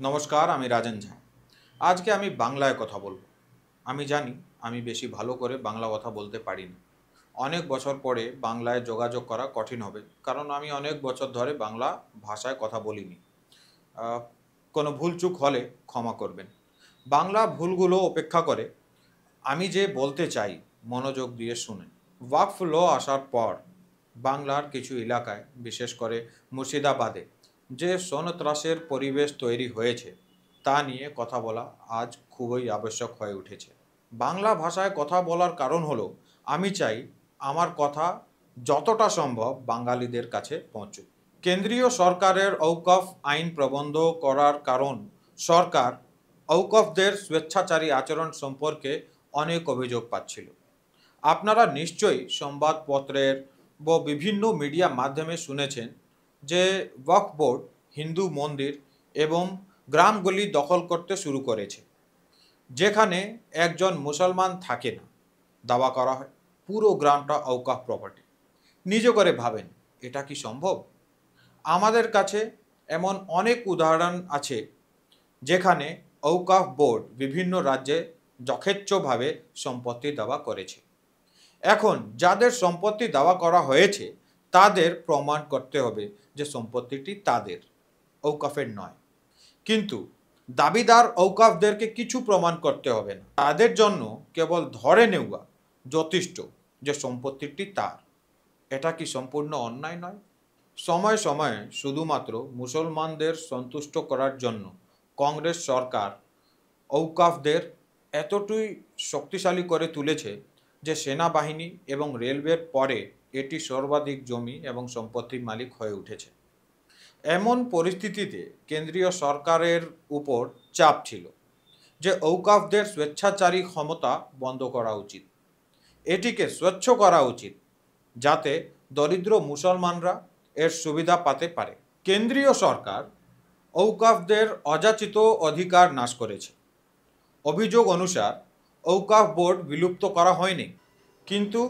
নমস্কার, আমি রাজেন ঝা। আজকে আমি বাংলায় কথা বলবো। আমি জানি আমি বেশি ভালো করে বাংলা কথা বলতে পারি না। অনেক বছর পরে বাংলায় যোগাযোগ করা কঠিন হবে, কারণ আমি অনেক বছর ধরে বাংলা ভাষায় কথা বলিনি। আহ, কোনো ভুলচুক হলে ক্ষমা করবেন। বাংলা ভুলগুলো উপেক্ষা করে আমি যে বলতে চাই মনোযোগ দিয়ে শুনেন। ওয়াকফ ল আসার পর বাংলার কিছু এলাকায়, বিশেষ করে মুর্শিদাবাদে যে সন্ত্রাসের পরিবেশ তৈরি হয়েছে তা নিয়ে কথা বলা আজ খুবই আবশ্যক হয়ে উঠেছে। বাংলা ভাষায় কথা বলার কারণ হলো আমি চাই আমার কথা যতটা সম্ভব বাঙালিদের কাছে পৌঁছুক। কেন্দ্রীয় সরকারের ঔকফ আইন প্রবন্ধ করার কারণ সরকার ঔকফদের স্বেচ্ছাচারী আচরণ সম্পর্কে অনেক অভিযোগ পাচ্ছিল। আপনারা নিশ্চয়ই সংবাদপত্রের বা বিভিন্ন মিডিয়া মাধ্যমে শুনেছেন যে ওয়াকফ বোর্ড হিন্দু মন্দির এবং গ্রামগুলি দখল করতে শুরু করেছে, যেখানে একজন মুসলমান থাকে না। দাওয়া করা হয় পুরো গ্রামটা ঔকফ প্রপার্টি। নিজে করে ভাবেন, এটা কি সম্ভব? আমাদের কাছে এমন অনেক উদাহরণ আছে যেখানে ঔকফ বোর্ড বিভিন্ন রাজ্যে যথেচ্ছভাবে সম্পত্তি দাওয়া করেছে। এখন যাদের সম্পত্তি দাওয়া করা হয়েছে তাদের প্রমাণ করতে হবে যে সম্পত্তিটি তাদের, ঔকফের নয়। কিন্তু দাবিদার ঔকফদেরকে কিছু প্রমাণ করতে হবে না, তাদের জন্য কেবল ধরে নেওয়া যথেষ্ট যে সম্পত্তিটি তার। এটা কি সম্পূর্ণ অন্যায় নয়? সময়ে সময়ে শুধুমাত্র মুসলমানদের সন্তুষ্ট করার জন্য কংগ্রেস সরকার ঔকফদের এতটাই শক্তিশালী করে তুলেছে যে সেনাবাহিনী এবং রেলওয়ের পরে এটি সর্বাধিক জমি এবং সম্পত্তির মালিক হয়ে উঠেছে। এমন পরিস্থিতিতে কেন্দ্রীয় সরকারের উপর চাপ ছিল যে ঔকফদের স্বেচ্ছাচারী ক্ষমতা বন্ধ করা উচিত, এটিকে স্বচ্ছ করা উচিত, যাতে দরিদ্র মুসলমানরা এর সুবিধা পেতে পারে। কেন্দ্রীয় সরকার ঔকফদের অযাচিত অধিকার নাশ করেছে। অভিযোগ অনুসার ঔকফ বোর্ড বিলুপ্ত করা হয়নি, কিন্তু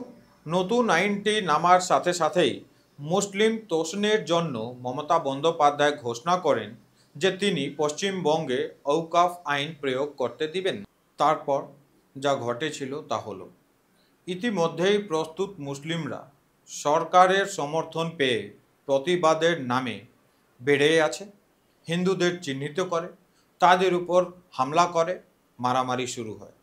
নতুন আইনটি নামার সাথে সাথেই মুসলিম তোষণের জন্য মমতা বন্দ্যোপাধ্যায় ঘোষণা করেন যে তিনি পশ্চিমবঙ্গে ঔকফ আইন প্রয়োগ করতে দিবেন না। তারপর যা ঘটেছিল তা হলো, ইতিমধ্যেই প্রস্তুত মুসলিমরা সরকারের সমর্থন পেয়ে প্রতিবাদের নামে বেড়ে আছে, হিন্দুদের চিহ্নিত করে, তাদের উপর হামলা করে, মারামারি শুরু হয়,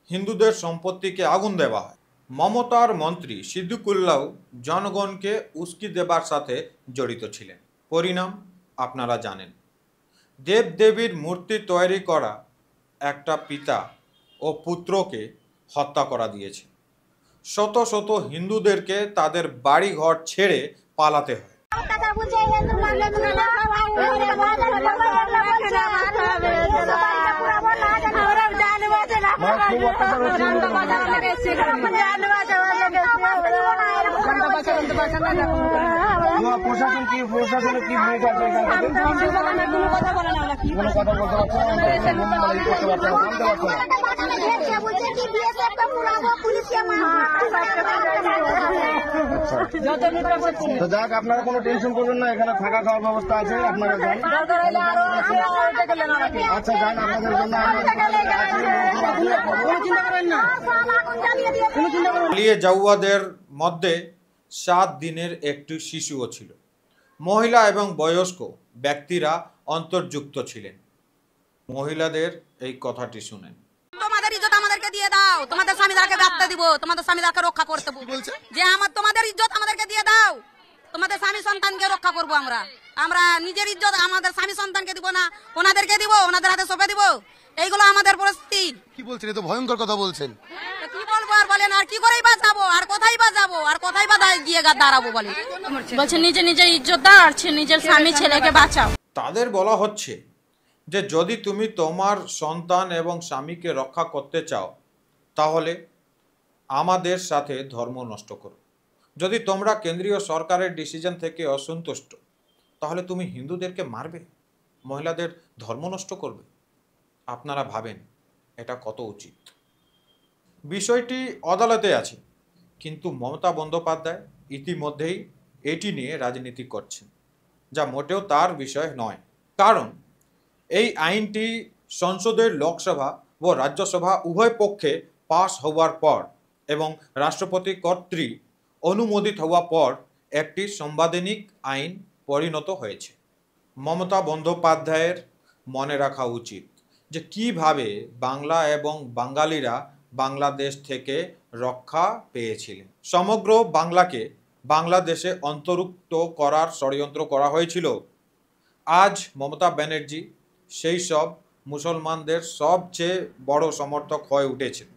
হিন্দুদের সম্পত্তিকে আগুন দেওয়া হয়। মমতার মন্ত্রী সিদ্দিকুল্লাহ জনগণকে উস্কি দেবার সাথে জড়িত ছিলেন। পরিণাম আপনারা জানেন। দেবদেবীর মূর্তি তৈরি করা একটা পিতা ও পুত্রকে হত্যা করা দিয়েছে। শত শত হিন্দুদেরকে তাদের বাড়িঘর ছেড়ে পালাতে হয়। প্রশাসন কি প্রশাসনের কি ভূমিকা আছে? কোনো কথা বলতে তো যাক, আপনারা কোনো টেনশন করবেন না, এখানে থাকা খাওয়ার ব্যবস্থা আছে, আপনারা যান। আচ্ছা যান, আপনাদের জন্য পালিয়ে যাওয়াদের মধ্যে 7 দিনের একটি শিশুও ছিল। মহিলা এবং বয়স্ক ব্যক্তিরা অন্তর্যুক্ত ছিলেন। মহিলাদের এই কথাটি শুনেন। তোমাদের ইজ্জত আমাদেরকে দিয়ে দাও, তোমাদের স্বামীদেরকে বাঁচতে দিব, তোমাদের স্বামীদেরকে রক্ষা করতে যে তোমাদের ইজ্জত আমাদেরকে দিয়ে দাও, তোমাদের স্বামী সন্তানকে রক্ষা করব। আমরা নিজের ইজ্জত আমাদের স্বামী সন্তানকে দিব না, ওনাদেরকে দিব, ওনাদের হাতে সঁপে দিব। এইগুলো আমাদের পরিস্থিতি। কি বলছেন? এ তো ভয়ঙ্কর কথা বলছেন। কি বলবো আর বলেন, আর কি করেই বা যাবো, আর কোথায় বা যাবো, আর কোথায় বা গিয়ে দাঁড়াবো বলে। বলছে নিজের ইজ্জত দাও আর নিজের স্বামী ছেলেকে বাঁচাও। তাদের বলা হচ্ছে যে যদি তুমি তোমার সন্তান এবং স্বামীকে রক্ষা করতে চাও তাহলে আমাদের সাথে ধর্ম নষ্ট করো। যদি তোমরা কেন্দ্রীয় সরকারের ডিসিশন থেকে অসন্তুষ্ট তাহলে তুমি হিন্দুদেরকে মারবে, মহিলাদের ধর্ম নষ্ট করবে। আপনারা ভাবেন এটা কত উচিত? বিষয়টি আদালতে আছে, কিন্তু মমতা বন্দ্যোপাধ্যায় ইতিমধ্যেই এটি নিয়ে রাজনীতি করছেন, যা মোটেও তার বিষয় নয়। কারণ এই আইনটি সংসদের লোকসভা ও রাজ্যসভা উভয় পক্ষে পাশ হওয়ার পর এবং রাষ্ট্রপতি কর্তৃক অনুমোদিত হওয়ার পর একটি সাংবিধানিক আইন পরিণত হয়েছে। মমতা বন্দ্যোপাধ্যায়ের মনে রাখা উচিত যে কিভাবে বাংলা এবং বাঙালিরা বাংলাদেশ থেকে রক্ষা পেয়েছিলেন। সমগ্র বাংলাকে বাংলাদেশে অন্তর্ভুক্ত করার ষড়যন্ত্র করা হয়েছিল। আজ মমতা ব্যানার্জি সেই সব মুসলমানদের সবচেয়ে বড় সমর্থক হয়ে উঠেছেন,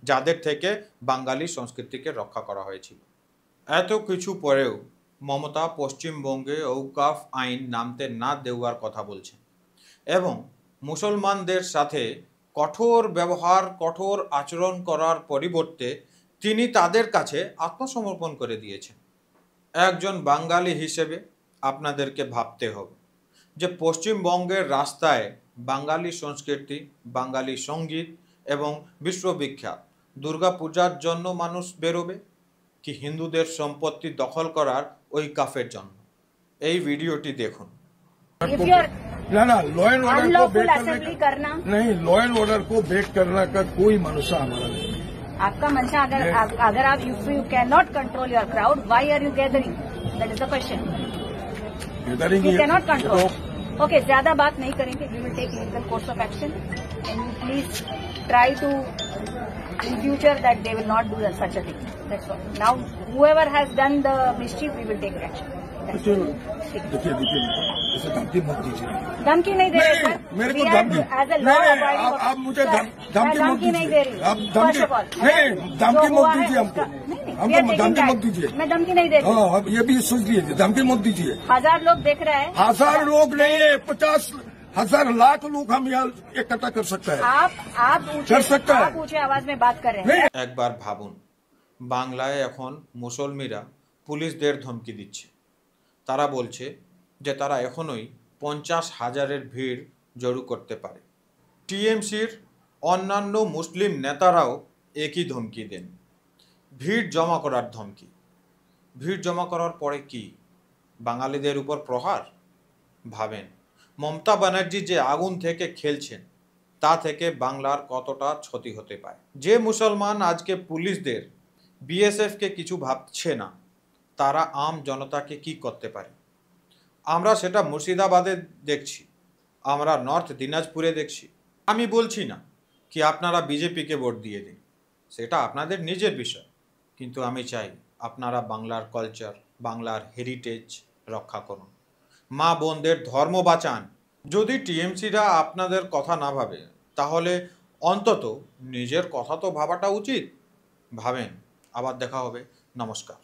যাদের থেকে বাঙালি সংস্কৃতিকে রক্ষা করা হয়েছিল। এত কিছু পরেও মমতা পশ্চিমবঙ্গে ঔকাফ আইন নামতে না দেওয়ার কথা বলছেন এবং মুসলমানদের সাথে কঠোর ব্যবহার, কঠোর আচরণ করার পরিবর্তে তিনি তাদের কাছে আত্মসমর্পণ করে দিয়েছেন। একজন বাঙালি হিসেবে আপনাদেরকে ভাবতে হবে যে পশ্চিমবঙ্গের রাস্তায় বাঙালি সংস্কৃতি, বাঙালি সঙ্গীত এবং বিশ্ববিখ্যাত দুর্গাপূজার জন্য মানুষ বেরোবে কি হিন্দুদের সম্পত্তি দখল করার ওই কাফের জন্য? এই ভিডিওটি দেখুন। ना लॉ एंड ऑर्डर को अनलॉफुल ब्रेक असेंबली करना नहीं, लॉ एंड ऑर्डर को ब्रेक करने का कोई मनसा हमारा नहीं। आपका मंशा अगर आप if you can not control your crowd, why are you gathering? That is the question. Gathering you can not control. Okay, ज्यादा बात नहीं करेंगे। We will take legal course of action and you please try to in future that they will not do such a thing. That's all. Now whoever has done the mischief, we will take action. देखिए इसे धमकी मत दीजिए। धमकी नहीं दे रहे sir, मेरे को धमकी आप मुझे धमकी मत नहीं दे दीजिए। रही। आप धमकी नहीं, धमकी मत दीजिए हमको, धमकी मत दीजिए। मैं धमकी नहीं दे रही। हाँ, अब ये भी सोच लीजिए, धमकी मत दीजिए। 1000 लोग देख रहे हैं। 1000 लोग नहीं है, 50,000 लाख लोग हम यहाँ इकट्ठा कर सकते हैं। आप कर सकता है। आप ऊंचे आवाज में बात कर रहे हैं। একবার ভাবুন, বাংলায় এখন মুসলমিরা পুলিশদের ধমকি দিচ্ছে। তারা বলছে যে তারা এখনোই 50,000-এর ভিড় জড়ো করতে পারে। টিএমসির অন্যান্য মুসলিম নেতারাও একই ধমকি দেন, ভিড় জমা করার ধমকি। ভিড় জমা করার পরে কি বাঙালিদের উপর প্রহার? ভাবেন মমতা ব্যানার্জি যে আগুন থেকে খেলছেন তা থেকে বাংলার কতটা ক্ষতি হতে পারে। যে মুসলমান আজকে পুলিশদের, বিএসএফকে কিছু ভাবছে না, তারা আম জনতাকে কি করতে পারে? আমরা সেটা মুর্শিদাবাদে দেখছি, আমরা নর্থ দিনাজপুরে দেখছি। আমি বলছি না কি আপনারা বিজেপিকে ভোট দিয়ে দিন, সেটা আপনাদের নিজের বিষয়, কিন্তু আমি চাই আপনারা বাংলার কালচার, বাংলার হেরিটেজ রক্ষা করুন, মা বোনদের ধর্ম বাঁচান। যদি টিএমসিরা আপনাদের কথা না ভাবে তাহলে অন্তত নিজের কথা তো ভাবাটা উচিত। ভাবেন। আবার দেখা হবে। নমস্কার।